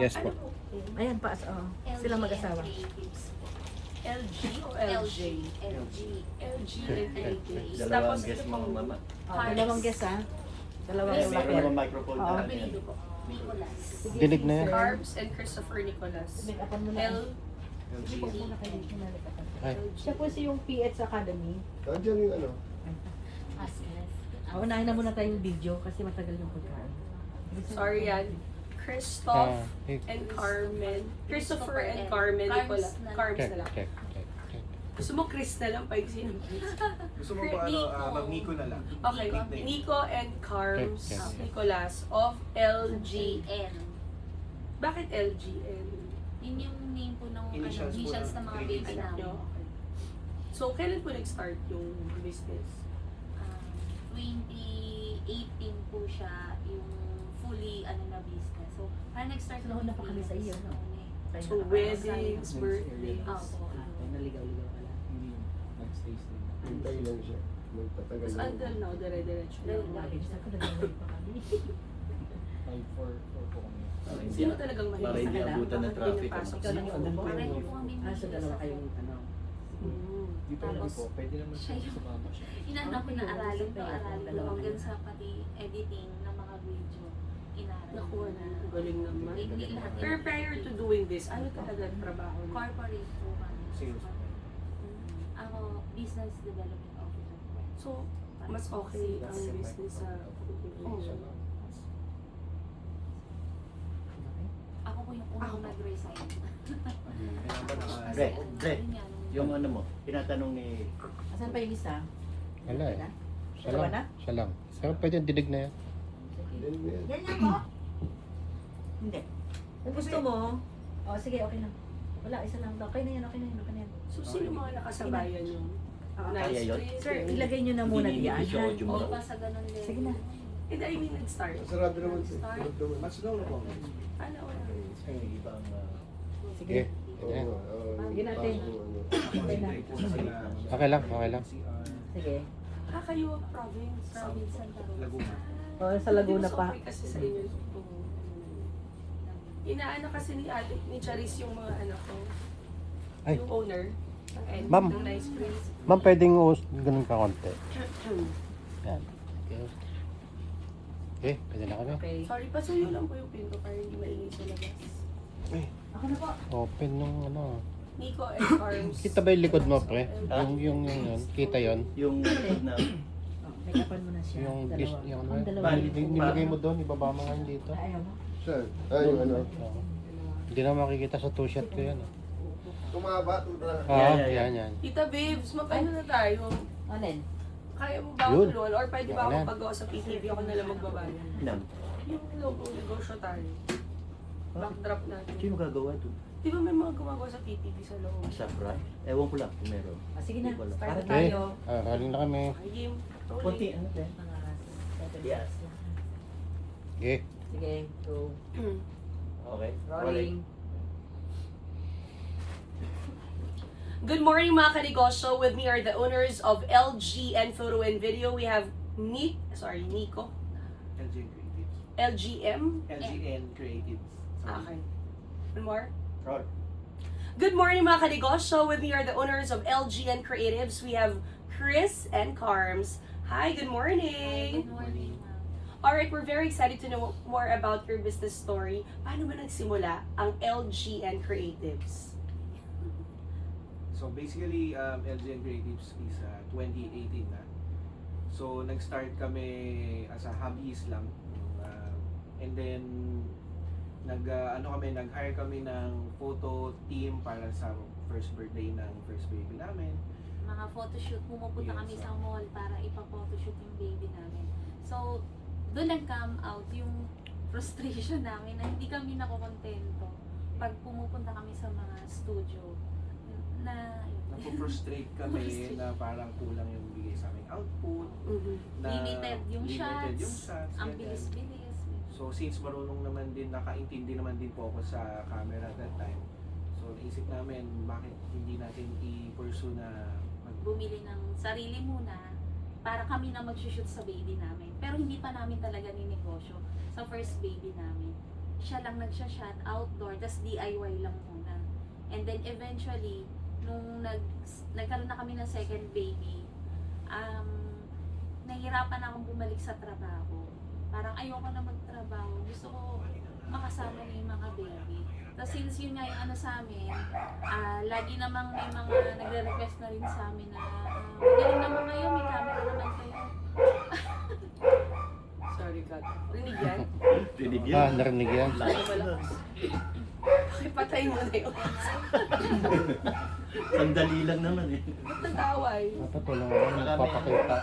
Yes po. Ayan, paas, oh. Sila mag-asawa. LG o LJ? LG. LG and Creatives. Dalawang Tapos guest ito mo, pong mama. Oh, dalawang guest, ha? Dalawang Yes, Meron lapel. naman microphone Oo. na. apelido ko. Nicolas. Sige, Dinig na sige, yan. sir. Carbs and Christopher Nicolas. Make-upan mo na. L. Huwag muna kayo dito na make-upan. Ay. Siya po si yung PH Academy. Nandiyan yung ano. Unahin na muna tayong video kasi matagal yung pagkain. Sorry yan. Christoph Eh, and Carmen. Christopher and Carmen Nicolas. Carbs check, na lang. check, check, check. Gusto mo Chris na lang? Paigsin mo Chris. Gusto mo ba mag-Nico na lang? Okay. Nickname. Nico and Carbs Check, check. Nicolas of LG. LGN. Bakit LGN? Yun yung name po ng Initials po initials ng ng mga creative baby Anak namin. nyo? Okay. So, kailan po nag-start yung business? 2018 po siya yung fully na business. So, parang nag-start Nauna pa kami sa iyo, no? Tayo So, na- weddings, birthdays. Opo. Naligaw-ligaw ka lang. Nag-stay still. Hintay lang siya. Magtatagal Tapos lang. until now, dire-diretso na. Lagi sa ko nagawin pa kami. 5-4 po kami. Sino talagang Para mahilig hindi sa kanila? abutan ng Bakit traffic. pinapasok Ikaw lang sa yung loob? Pareho po kami Ah, so dalawa kayong ano. Dito lang Tapos, po, pwede naman siya siya yung- sumama siya. Inaanap ko na Okay, aralin to, sige, aralin to. dalawa Hanggang kayo. sa pati editing ng mga video. Inaral Nakuha na. Galing naman. Hindi lahat. Pero prior to doing this, ano talaga ang trabaho niyo? Corporate po kami. Sales. Ako, business development officer po. So, mas okay ang business sa Ako po yung Ako unang po. nag-resign. Kailangan ba naka... Dre, Kasi Dre, yun yan, yung ano mo, tinatanong ni... Asan pa yung isa? Wala eh. Siya Dalawa lang. na? Siya lang. Pero pwede yung dinig na yan. Then, yan. Yan yan mo? Hindi. Kung gusto mo, oh sige, okay na. Wala, isa lang. Okay na yan, okay na yan, okay na yan. So, sino mga nakasabayan yung Kaya yun? Sir, ilagay nyo na muna Hindi diyan. siya ha? audio mo. Hindi pa sa ganun level. Sige na. And I mean, nag-start. Sarado naman siya. Start. Sarado naman. Mas slow na po. Ano, wala. Yung ibang... Sige. Okay. Oo, Ayan. Sige natin. Okay na. Okay lang, okay lang. Sige. Kayo, province. Province Santa Rosa. Laguna. Oh, sa Laguna Mas pa. okay kasi sa inyo. Inaano kasi ni ate, ni Charis yung mga anak ko. Ay. Yung owner. Ng Ma'am. ng Nice Prince. Ma'am, pwedeng ganun ka konti. Yan. Okay. Okay, pwede na kami. Okay. Sorry, pasuyo lang po yung pinto para hindi maingay sa labas. Ako na po. Open nung ano. Nico and Carms. Kita ba yung likod mo, pre? Yung yun. Kita yon. Yung na... Oh, make-upan mo na siya. Yung Dalawa. yung Ang ano. dalawa. Nilagay mo doon, ibaba mo nga yun dito. Ay, ayaw mo? Siya. Yung ano. Oo. Hindi na makikita sa two-shot ko yan. Tumaba, tuta. Ah, Yeah. yan. Tita Babes, magkano na tayo? Alin? Kaya mo ba ako Yun. tulungan? Or pwede ba ako Yan. pag-gawa sa PTV ako na lang magbabayad? Nam. Yung logo, negosyo tayo. Backdrop natin. Sino gagawa doon? Di ba may mga gumagawa sa PTV sa loob? Asafra? Ewan ko lang kung meron. Ah, sige na. Hindi ko alam. Start na Okay. tayo. Rolling na kami. Ay, game. Kunti, Rolling. ano din? Mga 7 Yeah. minutes lang. Okay. Sige, go. Okay. Rolling. Good morning mga kanegosyo. With me are the owners of LGN Photo and Video. We have Nico, LGN Creatives. LGM. LGN Creatives. Okay. One more. Roll. Good morning mga kanegosyo. With me are the owners of LGN Creatives. We have Chris and Carms. Hi, good Good morning. morning, ma'am. Alright, we're very excited to know more about your business story. Paano ba nagsimula ang LGN Creatives? So basically, LGN Creatives is 2018 na. So nag-start kami as a hobbyist lang. And then nag-hire kami ng photo team para sa first birthday ng first baby namin. Mga photoshoot, pumupunta Yes, kami sa mall para ipa-photoshoot yung baby namin. So, doon nag-come out yung frustration namin na hindi kami nakokontento pag pumupunta kami sa mga studio na Napo-frustrate kami na parang kulang yung bigay sa aming output. Na limited yung limited yung shots, shots, ang ganyan. bilis-bilis. So since marunong naman din, nakaintindi naman din po ako sa camera at that time. So naisip namin bakit hindi natin i-pursue na Bumili ng sarili muna para kami na mag-shoot sa baby namin. Pero hindi pa namin talaga ninegosyo sa first baby namin. siya lang nagsha-shot outdoor, tas DIY lang muna. And then eventually, nung nagkaroon na kami ng second baby, nahihirapan akong bumalik sa trabaho. Parang ayoko na magtrabaho. Gusto ko makasama na yung mga baby. Tapos since yun nga yung ano sa amin, lagi namang may mga nagre-request na rin sa amin na magaling naman kayo, may camera naman kayo. Sorry, God. Rinig yan? Rinig Ah, yan. narinig yan. Ano ba lang? Pakipatay mo na yun. Sandali lang naman eh. Ba't nag-away? Dapat wala naman nagpapakita.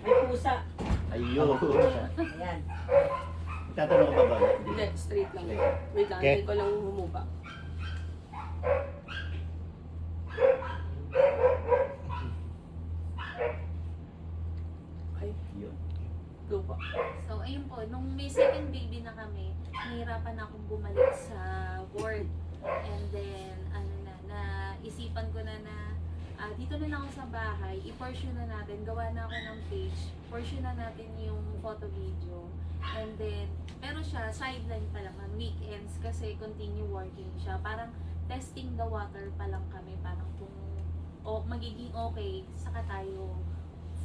May pusa. Ayun. Ayan. Tatanong ka ba? Hindi, straight lang. Wait lang, Okay. hindi ko lang humupa. Okay, Yun. go po. So, ayun po, nung may second baby na kami, nahirapan akong bumalik sa work. And then, naisipan ko na dito na lang ako sa bahay, i-pursue na natin, gawa na ako ng page, pursue na natin yung photo video. And then, pero siya, sideline pa lang, weekends, kasi continue working siya. Parang testing the water pa lang kami, parang kung magiging okay, saka tayo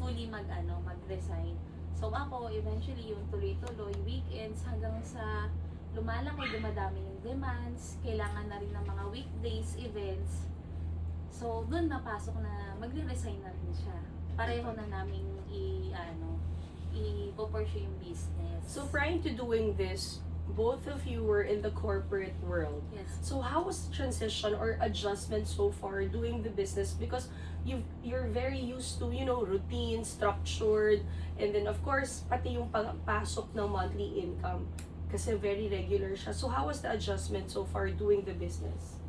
fully mag-resign. So ako, eventually, yung tuloy-tuloy, weekends hanggang sa lumalaki, dumadami yung demands, kailangan na rin ng mga weekdays, events. So, doon napasok na magre-resign na rin siya. Pareho na naming i-pursue yung business. So prior to doing this, both of you were in the corporate world. Yes. So how was transition or adjustment so far doing the business? Because you're very used to, routine, structured, and then of course, pati yung pasok ng monthly income. Kasi very regular siya. So how was the adjustment so far doing the business?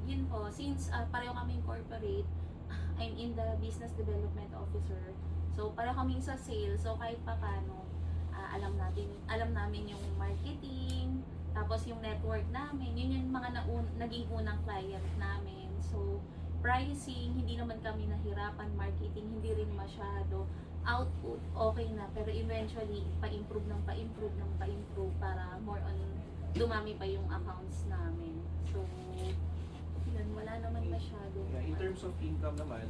Yun po, since pareho kaming corporate, I'm in the business development officer. So pareho kaming sa sales. So kahit pa paano, alam namin yung marketing, tapos yung network namin, yun yung mga naging unang client namin. So pricing, hindi naman kami nahirapan, marketing, hindi rin masyado. Output, okay na, pero eventually, pa-improve para more on dumami pa yung accounts namin. So, yun, wala naman masyado. In terms of income naman,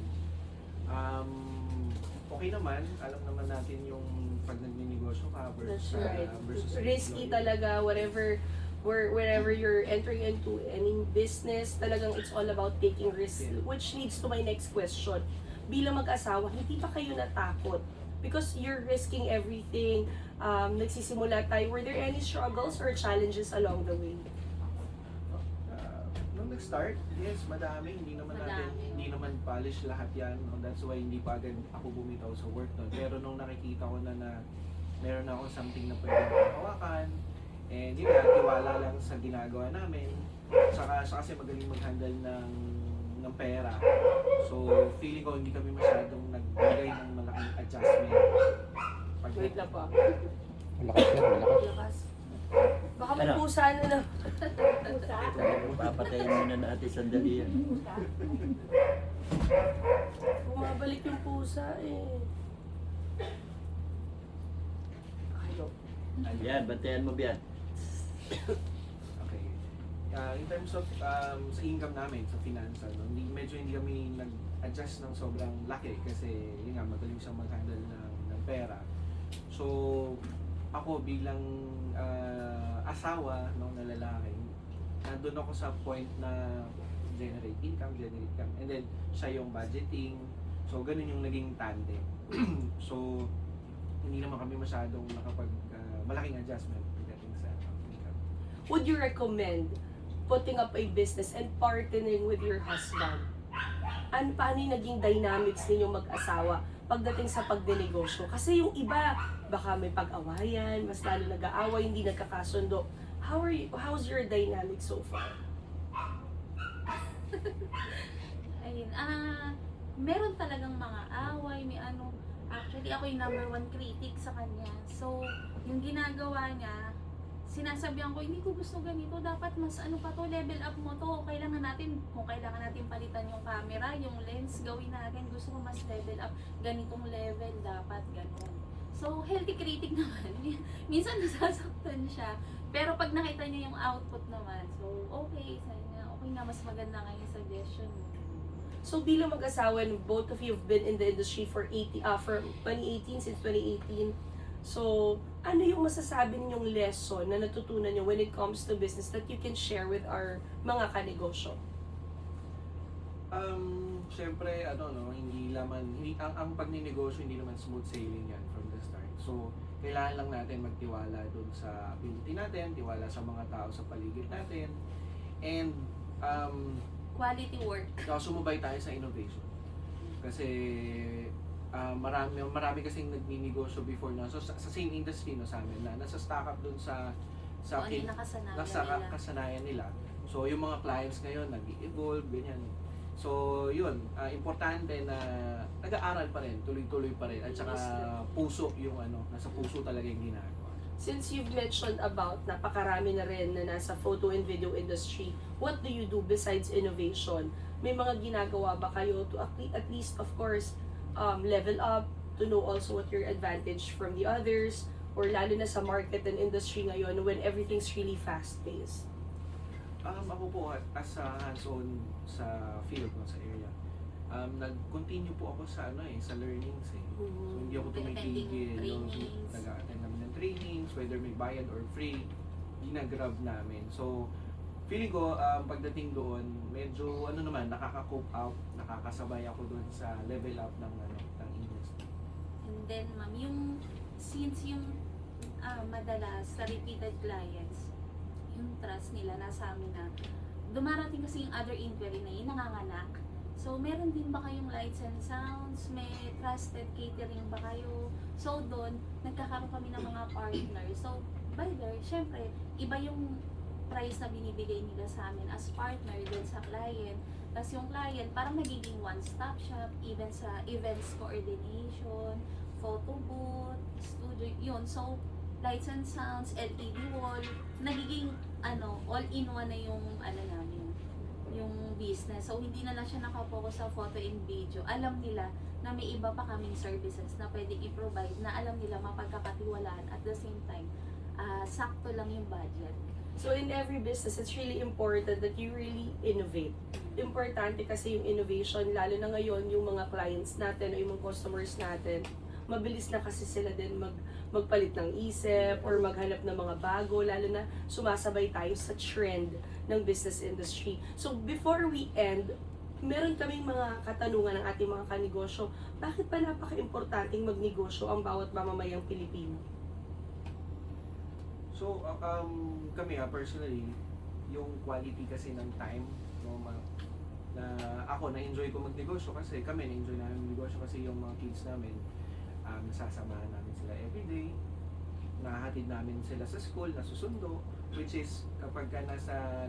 okay naman. Alam naman natin yung pag nagninegosyo ka That's versus, right. versus Risky employee. talaga, wherever you're entering into any business, talagang it's all about taking risks. Yeah. Which leads to my next question. Bilang mag-asawa, hindi pa kayo natakot? Because you're risking everything, nagsisimula tayo. Were there any struggles or challenges along the way? Nung nag-start, yes, madami. Hindi naman polish lahat yan. No? That's why hindi pa agad ako bumitaw sa work nun. Pero nung nakikita ko na meron akong something na pwede hawakan, and yun nga, tiwala lang sa ginagawa namin. Saka siya kasi magaling mag-handle ng pera. So, feeling ko hindi kami masyadong nagbigay ng malaking adjustment. Wait lang po. Malakas yan, malakas. Lakas. Baka may Ano? pusa na. Papatayin muna natin sandali yan. Bumabalik yung pusa eh. Ayaw. Yan, bantayan mo biyan. Okay. In terms of sa income namin, sa finance, medyo hindi kami nag-adjust ng sobrang laki kasi yun nga, magaling siyang mag-handle ng pera. So, ako bilang asawa na lalaki, nandun ako sa point na generate income, and then siya yung budgeting. So, ganun yung naging tandem. So, hindi naman kami masyadong malaking adjustment pagdating sa income. Would you recommend putting up a business and partnering with your husband? Paano yung naging dynamics ninyong mag-asawa pagdating sa pagdenegosyo? Kasi yung iba, baka may pag-awayan, mas lalo nag-aaway, hindi nagkakasundo. How's your dynamic so far? Ayun, meron talagang mga away, actually ako yung number 1 critic sa kanya. So, yung ginagawa niya, sinasabihan ko, hindi ko gusto ganito, dapat mas level up mo to, kung kailangan natin palitan yung camera, yung lens, gawin natin, gusto ko mas level up, ganitong level, dapat ganun. So, healthy critic naman. Minsan nasasaktan siya. Pero pag nakita niya yung output naman, so okay, sabi niya, okay nga, mas maganda nga yung suggestion mo. So bilang mag-asawa, and both of you have been in the industry for 2018, since 2018. So, ano yung masasabi ninyong lesson na natutunan niyo when it comes to business that you can share with our mga kanegosyo? Siyempre, hindi ang pagninegosyo hindi naman smooth sailing yan from the start. So, kailangan lang natin magtiwala dun sa ability natin, tiwala sa mga tao sa paligid natin, and Quality work. sumubay tayo sa innovation. Kasi marami kasing nagninegosyo before na sa same industry sa amin na nasa stock up dun sa So, ano yung nakasanayan nasa nila. kasanayan nila. So, yung mga clients ngayon nag-evolve, ganyan. So, yun, importante na nag-aaral pa rin, tuloy-tuloy pa rin, at saka puso yung nasa puso talaga yung ginagawa. Since you've mentioned about napakarami na rin na nasa photo and video industry, what do you do besides innovation? May mga ginagawa ba kayo to at least, of course, level up, to know also what your advantage from the others, or lalo na sa market and industry ngayon when everything's really fast-paced? Ako po, as a hands-on sa field, sa area, nag-continue po ako sa sa learnings eh. So, hindi ako tumitigil. Trainings. Nag-attend namin ng trainings, whether may bayad or free, ginagrab namin. So, feeling ko, pagdating doon, medyo nakaka-cope out, nakakasabay ako doon sa level up ng industry. And then, ma'am, since yung madalas sa repeated clients, yung trust nila nasa amin na dumarating kasi yung other inquiry na yung nanganganak. So, meron din ba kayong lights and sounds? May trusted catering ba kayo? So, doon, nagkakaroon kami ng mga partners. So, by there, syempre, iba yung price na binibigay nila sa amin as partner din sa client. Tapos yung client, parang nagiging one-stop shop, even sa events coordination, photo booth, studio, yun. So, lights and sounds, LED wall, nagiging all-in-one na yung namin, yung business. So, hindi na lang siya nakapokus sa photo and video. Alam nila na may iba pa kaming services na pwedeng i-provide na alam nila mapagkakatiwalaan at the same time, sakto lang yung budget. So in every business, it's really important that you really innovate. Importante kasi yung innovation, lalo na ngayon yung mga clients natin o yung mga customers natin, mabilis na kasi sila din magpalit ng isip or maghanap ng mga bago, lalo na sumasabay tayo sa trend ng business industry. So before we end, meron kaming mga katanungan ng ating mga kanegosyo. Bakit pa napaka-importanting magnegosyo ang bawat mamamayang Pilipino? So, kami personally, yung quality kasi ng time, na ako na-enjoy ko magnegosyo kasi kami na-enjoy namin magnegosyo kasi yung mga kids namin, nasasamahan namin sila everyday, nahatid namin sila sa school, nasusundo, which is kapag ka nasa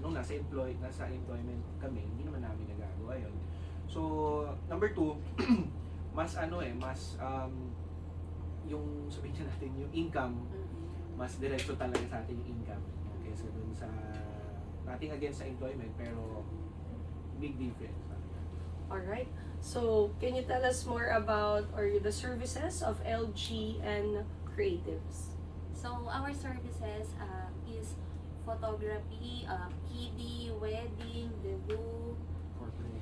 employment kami, hindi naman namin nagagawa yun. So, number 2, mas yung sabihin natin, yung income, mas diretso talaga sa ating income kaysa dun sa nothing against sa employment, pero big difference. Alright, so can you tell us more about the services of LG and Creatives? So, our services is photography, kiddie, wedding, debut,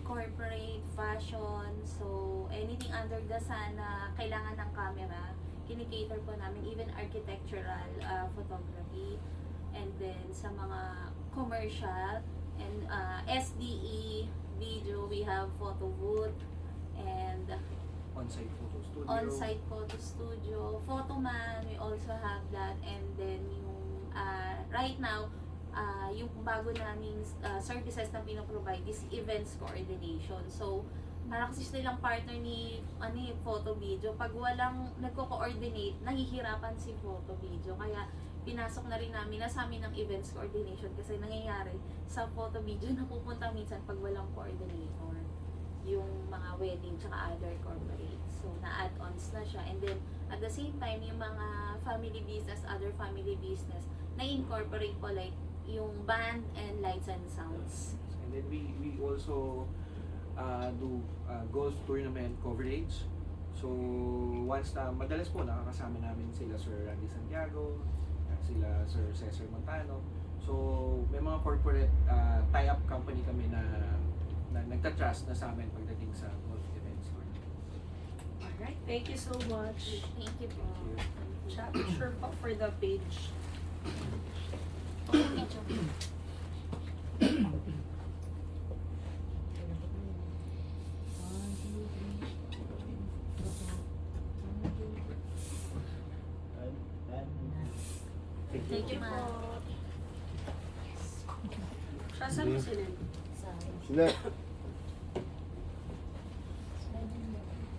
corporate, fashion. So, anything under the sun na kailangan ng camera, kinikater po namin, even architectural photography, and then sa mga commercial and SDE video, we have photo booth and On-site photo studio. on-site photo studio, photoman, we also have that, and then yung right now, yung bago naming services na pinoprovide is events coordination. So, parang kasi silang partner ni photo video. Pag walang nagko-coordinate, nahihirapan si photo video. Kaya pinasok na rin namin na sa amin ng events coordination kasi nangyayari sa photo video napupunta minsan pag walang coordinator. Yung mga wedding tsaka other corporate. So, na-add-ons na siya. And then, at the same time, yung mga family business, other family business, na-incorporate po like yung band and lights and sounds. And then we also do golf tournament coverage. So, once na, madalas po nakakasama namin sila Sir Randy Santiago, sila Sir Cesar Montano. So, may mga corporate tie-up company kami na nagka-trust na sa amin pagdating sa multi-event store. Alright, thank you so much. Thank you po. Chat, sure po for the page. Medyo. Thank you, ma'am. Siya, saan mo sinend? Sa Sila.